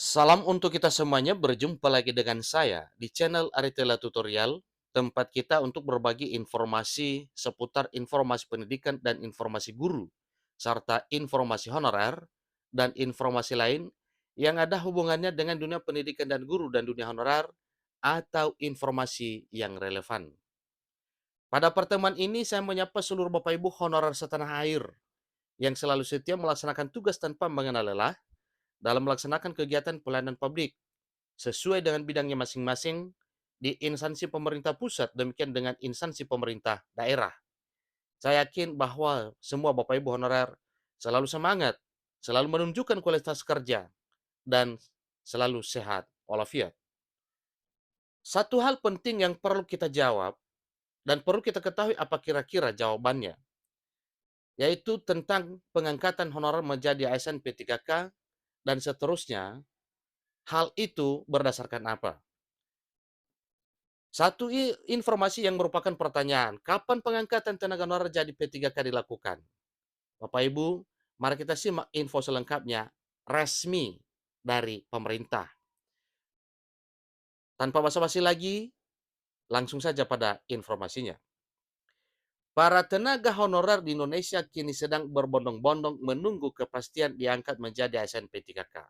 Salam untuk kita semuanya, berjumpa lagi dengan saya di channel Aritela Tutorial, tempat kita untuk berbagi informasi seputar informasi pendidikan dan informasi guru, serta informasi honorer dan informasi lain yang ada hubungannya dengan dunia pendidikan dan guru dan dunia honorer atau informasi yang relevan. Pada pertemuan ini saya menyapa seluruh Bapak Ibu honorer setanah air yang selalu setia melaksanakan tugas tanpa mengenal lelah dalam melaksanakan kegiatan pelayanan publik sesuai dengan bidangnya masing-masing di instansi pemerintah pusat, demikian dengan instansi pemerintah daerah. Saya yakin bahwa semua Bapak Ibu honorer selalu semangat, selalu menunjukkan kualitas kerja, dan selalu sehat walafiat. Satu hal penting yang perlu kita jawab dan perlu kita ketahui apa kira-kira jawabannya, yaitu tentang pengangkatan honorer menjadi ASN P3K dan seterusnya. Hal itu berdasarkan apa? Satu informasi yang merupakan pertanyaan, kapan pengangkatan tenaga honorer jadi P3K dilakukan? Bapak Ibu, mari kita simak info selengkapnya resmi dari pemerintah. Tanpa basa-basi lagi, langsung saja pada informasinya. Para tenaga honorer di Indonesia kini sedang berbondong-bondong menunggu kepastian diangkat menjadi ASN P3K.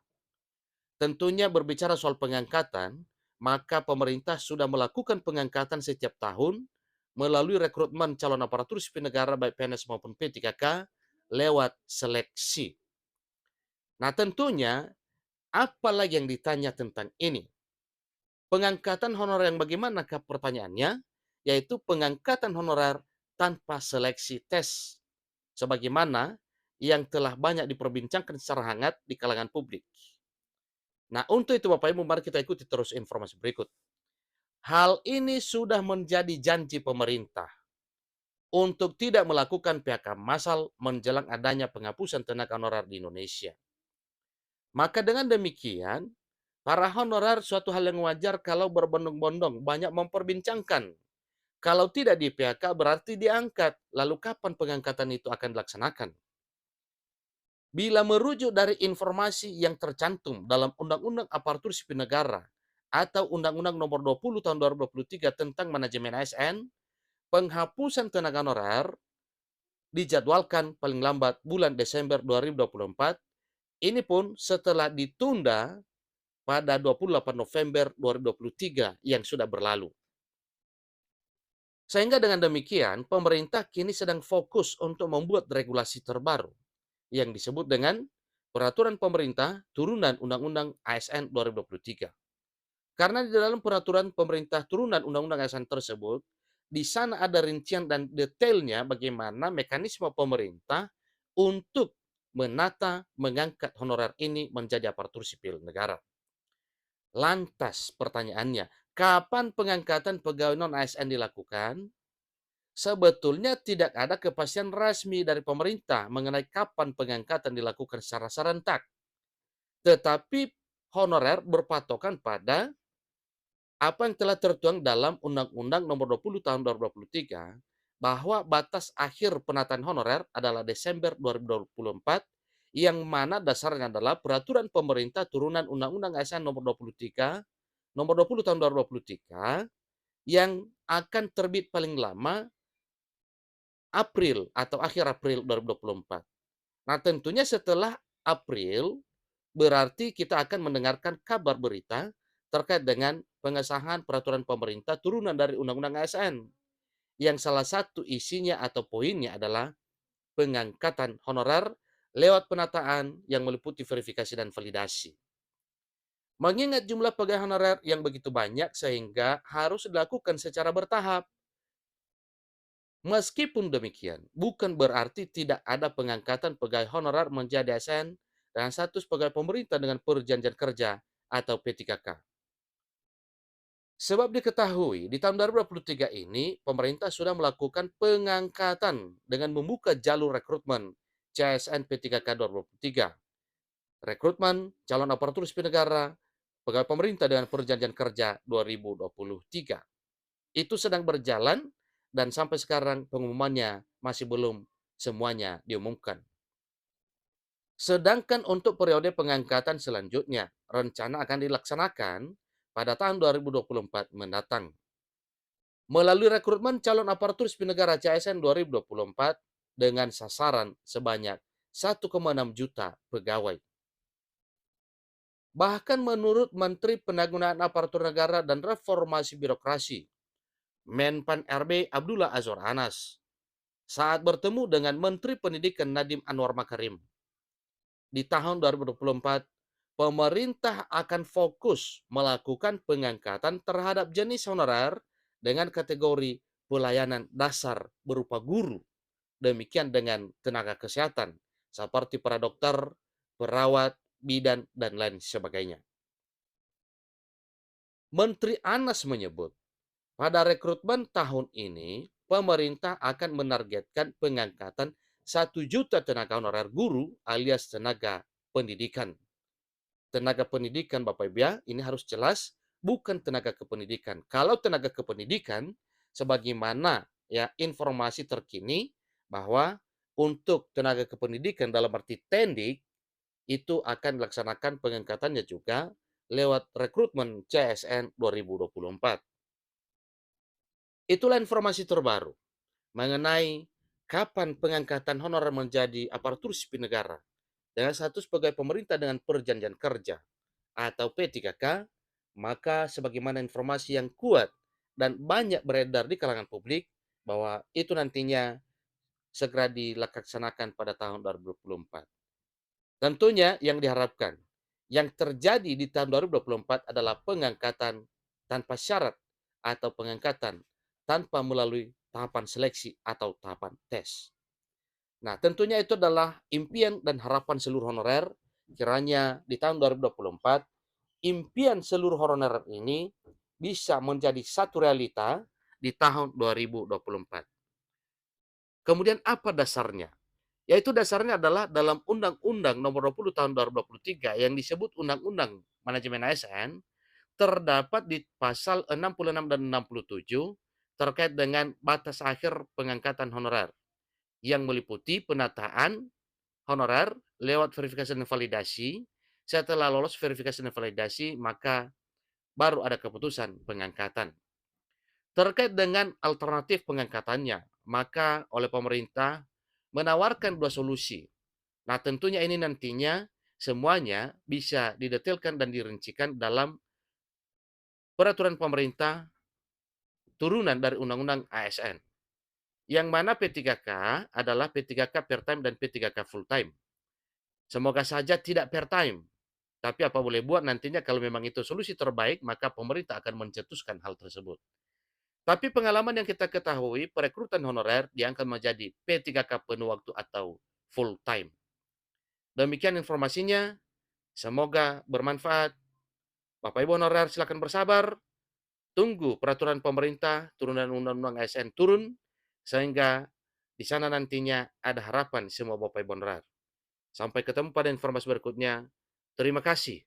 Tentunya berbicara soal pengangkatan, maka pemerintah sudah melakukan pengangkatan setiap tahun melalui rekrutmen calon aparatur sipil negara baik PNS maupun P3K lewat seleksi. Nah, tentunya apa lagi yang ditanya tentang ini? Pengangkatan honorer yang bagaimanakah pertanyaannya? Yaitu pengangkatan honorer tanpa seleksi tes. Sebagaimana yang telah banyak diperbincangkan secara hangat di kalangan publik. Nah, untuk itu Bapak Ibu, mari kita ikuti terus informasi berikut. Hal ini sudah menjadi janji pemerintah untuk tidak melakukan PHK massal menjelang adanya penghapusan tenaga honorer di Indonesia. Maka dengan demikian, para honorer suatu hal yang wajar kalau berbondong-bondong banyak memperbincangkan. Kalau tidak di PHK berarti diangkat. Lalu kapan pengangkatan itu akan dilaksanakan? Bila merujuk dari informasi yang tercantum dalam Undang-Undang Aparatur Sipil Negara atau Undang-Undang Nomor 20 Tahun 2023 tentang Manajemen ASN, penghapusan tenaga honorer dijadwalkan paling lambat bulan Desember 2024. Ini pun setelah ditunda pada 28 November 2023 yang sudah berlalu. Sehingga dengan demikian, pemerintah kini sedang fokus untuk membuat regulasi terbaru yang disebut dengan Peraturan Pemerintah Turunan Undang-Undang ASN 2023. Karena di dalam peraturan pemerintah turunan Undang-Undang ASN tersebut, di sana ada rincian dan detailnya bagaimana mekanisme pemerintah untuk menata mengangkat honorer ini menjadi aparatur sipil negara. Lantas pertanyaannya, kapan pengangkatan pegawai non-ASN dilakukan? Sebetulnya tidak ada kepastian resmi dari pemerintah mengenai kapan pengangkatan dilakukan secara serentak. Tetapi honorer berpatokan pada apa yang telah tertuang dalam Undang-Undang Nomor 20 Tahun 2023 bahwa batas akhir penataan honorer adalah Desember 2024 yang mana dasarnya adalah peraturan pemerintah turunan Undang-Undang ASN Nomor 23 Nomor 20 Tahun 2023 yang akan terbit paling lama April atau akhir April 2024. Nah, tentunya setelah April berarti kita akan mendengarkan kabar berita terkait dengan pengesahan peraturan pemerintah turunan dari Undang-Undang ASN yang salah satu isinya atau poinnya adalah pengangkatan honorer lewat penataan yang meliputi verifikasi dan validasi. Mengingat jumlah pegawai honorer yang begitu banyak sehingga harus dilakukan secara bertahap. Meskipun demikian, bukan berarti tidak ada pengangkatan pegawai honorer menjadi ASN dan status pegawai pemerintah dengan perjanjian kerja atau P3K. Sebab diketahui di tahun 2023 ini pemerintah sudah melakukan pengangkatan dengan membuka jalur rekrutmen CSN P3K 2023. Rekrutmen calon aparatur sipil negara pegawai pemerintah dengan perjanjian kerja 2023. Itu sedang berjalan dan sampai sekarang pengumumannya masih belum semuanya diumumkan. Sedangkan untuk periode pengangkatan selanjutnya, rencana akan dilaksanakan pada tahun 2024 mendatang. Melalui rekrutmen calon aparatur sipil negara CSN 2024 dengan sasaran sebanyak 1,6 juta pegawai. Bahkan menurut Menteri Penanggulangan Aparatur Negara dan Reformasi Birokrasi, Menpan RB Abdullah Azwar Anas, saat bertemu dengan Menteri Pendidikan Nadiem Anwar Makarim, di tahun 2024, pemerintah akan fokus melakukan pengangkatan terhadap jenis honorer dengan kategori pelayanan dasar berupa guru. Demikian dengan tenaga kesehatan, seperti para dokter, perawat, bidan, dan lain sebagainya. Menteri Anas menyebut, pada rekrutmen tahun ini, pemerintah akan menargetkan pengangkatan 1 juta tenaga honorer guru alias tenaga pendidikan. Tenaga pendidikan, Bapak Ibu ya, ini harus jelas, bukan tenaga kependidikan. Kalau tenaga kependidikan, sebagaimana ya informasi terkini bahwa untuk tenaga kependidikan dalam arti tendik, itu akan dilaksanakan pengangkatannya juga lewat rekrutmen CSN 2024. Itulah informasi terbaru mengenai kapan pengangkatan honorer menjadi aparatur sipil negara dengan status pegawai pemerintah dengan perjanjian kerja atau P3K, maka sebagaimana informasi yang kuat dan banyak beredar di kalangan publik bahwa itu nantinya segera dilaksanakan pada tahun 2024. Tentunya yang diharapkan, yang terjadi di tahun 2024 adalah pengangkatan tanpa syarat atau pengangkatan tanpa melalui tahapan seleksi atau tahapan tes. Nah, tentunya itu adalah impian dan harapan seluruh honorer. Kiranya di tahun 2024, impian seluruh honorer ini bisa menjadi satu realita di tahun 2024. Kemudian apa dasarnya? Yaitu dasarnya adalah dalam Undang-Undang Nomor 20 Tahun 2023 yang disebut Undang-Undang Manajemen ASN, terdapat di pasal 66 dan 67 terkait dengan batas akhir pengangkatan honorer yang meliputi penataan honorer lewat verifikasi dan validasi. Setelah lolos verifikasi dan validasi, maka baru ada keputusan pengangkatan. Terkait dengan alternatif pengangkatannya, maka oleh pemerintah menawarkan dua solusi. Nah, tentunya ini nantinya semuanya bisa didetailkan dan dirincikan dalam peraturan pemerintah turunan dari Undang-Undang ASN. Yang mana P3K adalah P3K per time dan P3K full time. Semoga saja tidak per time. Tapi apa boleh buat nantinya kalau memang itu solusi terbaik, maka pemerintah akan mencetuskan hal tersebut. Tapi pengalaman yang kita ketahui, perekrutan honorer diangkat menjadi P3K penuh waktu atau full time. Demikian informasinya, semoga bermanfaat. Bapak Ibu honorer silakan bersabar, tunggu peraturan pemerintah turunan Undang-Undang ASN turun, sehingga di sana nantinya ada harapan semua Bapak Ibu honorer. Sampai ketemu pada informasi berikutnya. Terima kasih.